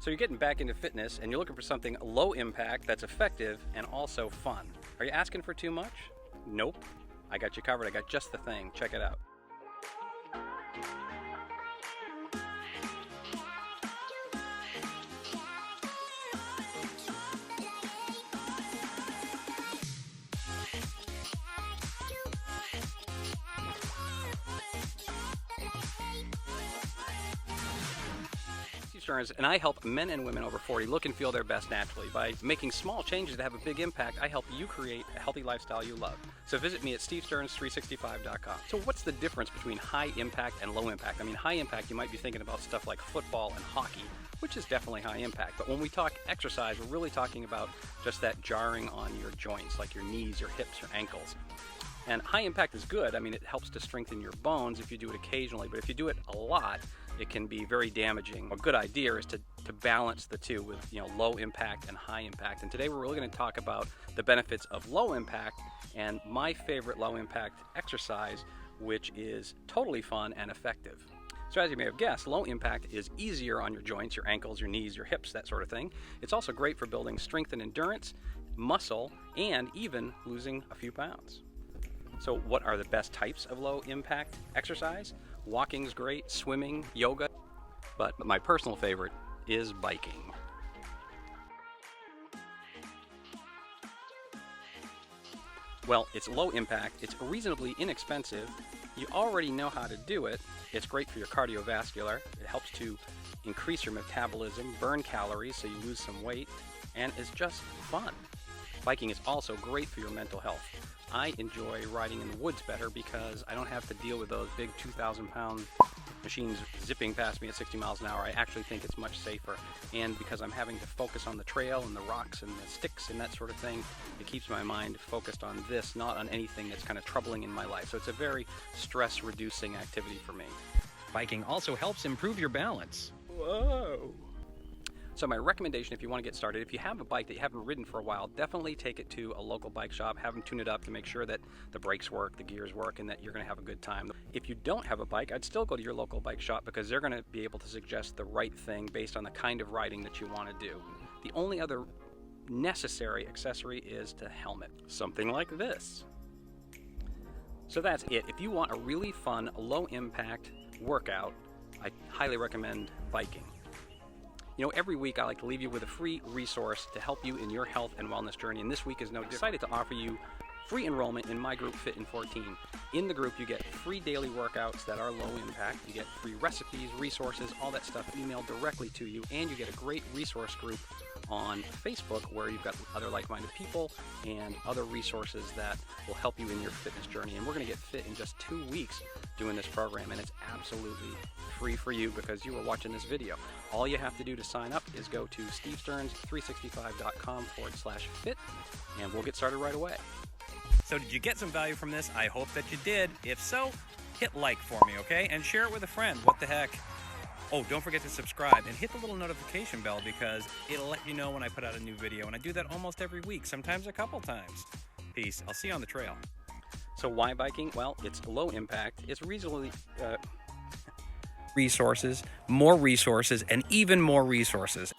So you're getting back into fitness and you're looking for something low impact that's effective and also fun. Are you asking for too much? Nope. I got you covered. I got just the thing. Check it out. And I help men and women over 40 look and feel their best naturally. By making small changes that have a big impact, I help you create a healthy lifestyle you love. So visit me at stevestearns365.com. So what's the difference between high impact and low impact? I mean, high impact, you might be thinking about stuff like football and hockey, which is definitely high impact. But when we talk exercise, we're really talking about just that jarring on your joints, like your knees, your hips, your ankles. And high impact is good. I mean, it helps to strengthen your bones if you do it occasionally, but if you do it a lot, it can be very damaging. A good idea is to balance the two with low impact and high impact. And today we're really going to talk about the benefits of low impact and my favorite low impact exercise, which is totally fun and effective. So as you may have guessed, low impact is easier on your joints, your ankles, your knees, your hips, that sort of thing. It's also great for building strength and endurance, muscle, and even losing a few pounds. So what are the best types of low impact exercise? Walking's great, swimming, yoga, but my personal favorite is biking. Well, it's low impact, it's reasonably inexpensive, you already know how to do it, it's great for your cardiovascular, it helps to increase your metabolism, burn calories so you lose some weight, and it's just fun. Biking is also great for your mental health. I enjoy riding in the woods better because I don't have to deal with those big 2,000-pound machines zipping past me at 60 miles an hour. I actually think it's much safer. And because I'm having to focus on the trail and the rocks and the sticks and that sort of thing, it keeps my mind focused on this, not on anything that's kind of troubling in my life. So it's a very stress-reducing activity for me. Biking also helps improve your balance. Whoa! So my recommendation, if you want to get started, if you have a bike that you haven't ridden for a while, definitely take it to a local bike shop, have them tune it up to make sure that the brakes work, the gears work, and that you're going to have a good time. If you don't have a bike, I'd still go to your local bike shop because they're going to be able to suggest the right thing based on the kind of riding that you want to do. The only other necessary accessory is the helmet, something like this. So that's it. If you want a really fun, low-impact workout, I highly recommend biking. Every week I like to leave you with a free resource to help you in your health and wellness journey, and this week is no different. I'm excited to offer you free enrollment in my group, Fit in 14. In the group, you get free daily workouts that are low impact, you get free recipes, resources, all that stuff emailed directly to you, and you get a great resource group on Facebook where you've got other like-minded people and other resources that will help you in your fitness journey. And we're going to get fit in just 2 weeks doing this program, and it's absolutely free for you because you are watching this video. All you have to do to sign up is go to stevestearns365.com/fit, and we'll get started right away. So did you get some value from this? I hope that you did. If so, hit like for me, okay? And share it with a friend. What the heck? Oh, don't forget to subscribe and hit the little notification bell because it'll let you know when I put out a new video. And I do that almost every week, sometimes a couple times. Peace. I'll see you on the trail. So why biking? Well, it's low impact. It's reasonably... resources, more resources, and even more resources.